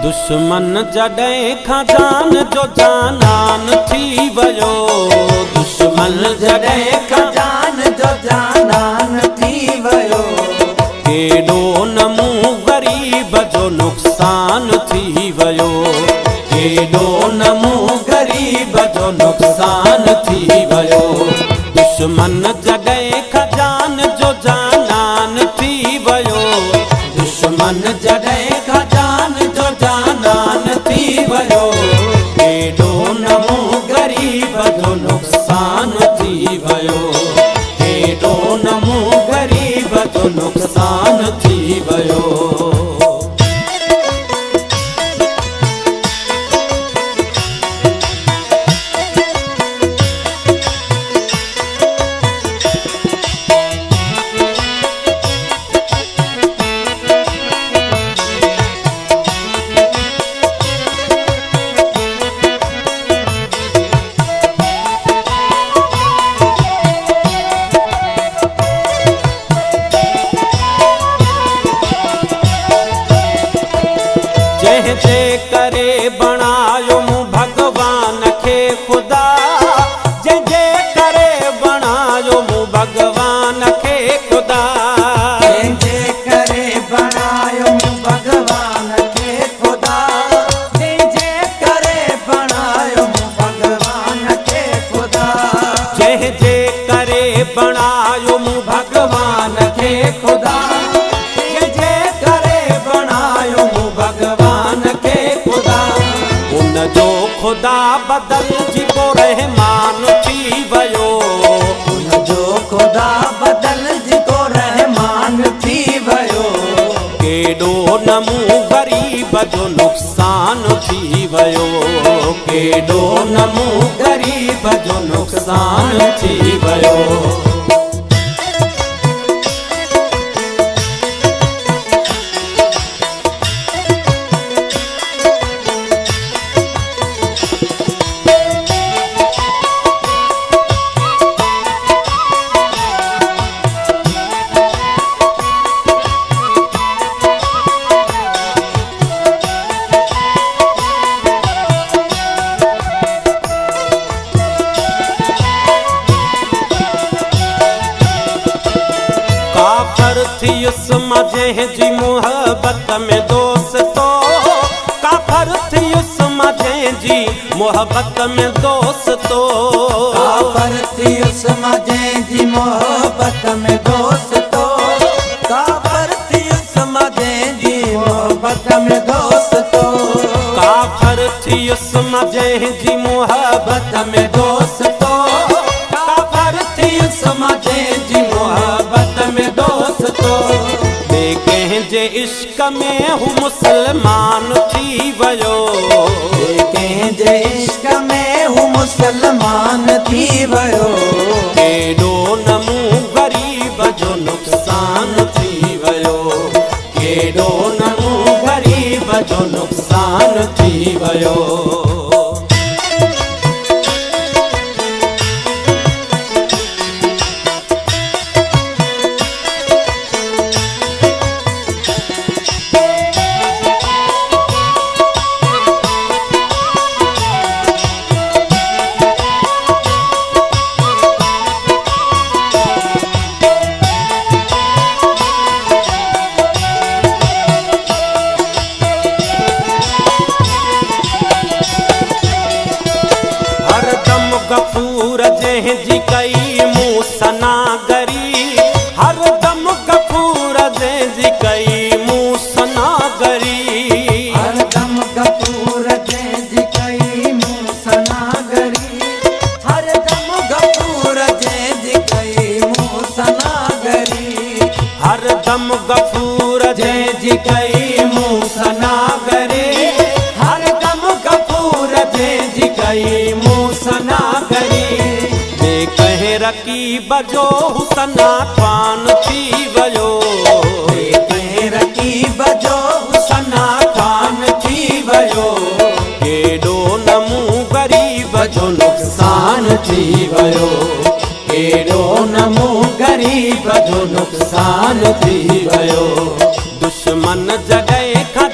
दुश्मन जॾहिं खां जान जो जानान थी वियो। दुश्मन जॾहिं खां जान जो जानान थी वियो। केॾो न मूं ग़रीब जो नुक़सान थी वियो। केॾो न मूं ग़रीब जो नुक़सान थी वियो। दुश्मन जॾहिं खां जान जो जानान थी वियो। दुश्मन जॾहिं खां जान जो जानान थी वियो। केॾो न मूं ग़रीब जो नुक़सान थी वियो। केॾो न मूं ग़रीब जो नुक़सान थी वियो। जंहिंजे करे बणायो मूं भॻवान खे ख़ुदा। जंहिंजे करे बणायो मूं भॻवान खे ख़ुदा। जंहिंजे करे बणायो मूं भॻवान खे ख़ुदा। जंहिंजे करे बणायो मूं भॻवान खे ख़ुदा। जंहिंजे करे बणायो मूं भॻवान खे ख़ुदा। जंहिंजे करे बणायो मूं भॻवान खे ख़ुदा। उनजो ख़ुदा बदलजी को रहमान थी वियो। उनजो ख़ुदा बदलजी को रहमान थी वियो। केॾो न मूं ग़रीब जो नुक़सान थी वियो। केॾो न मूं ग़रीब जो नुक़सान थी वियो। काफ़र थियुसि मां जंहिंजी मोहबत में दोस्तो। काफ़र थियुसि मां जंहिंजी मोहबत में दोस्तो। काफ़र थियुसि मां जंहिंजी मोहबत में दोस्तो। काफ़र थियुसि मां जंहिंजी मोहबत में दोस्तो। काफ़र थियुसि मां जंहिंजी मोहबत में दोस्तो। काफ़र थियुसि मां जंहिंजी मोहबत में दोस्तो। ॿिए कंहिंजे इश्क में हू मुसलमान थी वियो। कंहिंजे इश्क में हू मुसलमान थी वियो। केॾो न मूं ग़रीब जो नुक़सान थी वियो। केॾो न मूं ग़रीब जो नुक़सान थी वियो। गफूर जंहिंजी कई मूं सनागरी। हरदम गफूर जंहिंजी कई मूं सनागरी। हरदम गफूर जंहिंजी कई मूं सनागरी। हरदम गफूर जंहिंजी कई मूं सनागरी। हरदम गफूर जंहिंजी कई मूं सनागरी। हरदम गफूर जंहिंजी कई मूं सनागरी। कंहिं रकीब जो हुसना ख़ान थी वियो। कंहिं रकीब जो हुसना ख़ान थी वियो। केॾो न मूं ग़रीब जो नुक़सान थी वियो। केॾो न मूं ग़रीब जो नुक़सान थी वियो। दुश्मन जॾहिं खां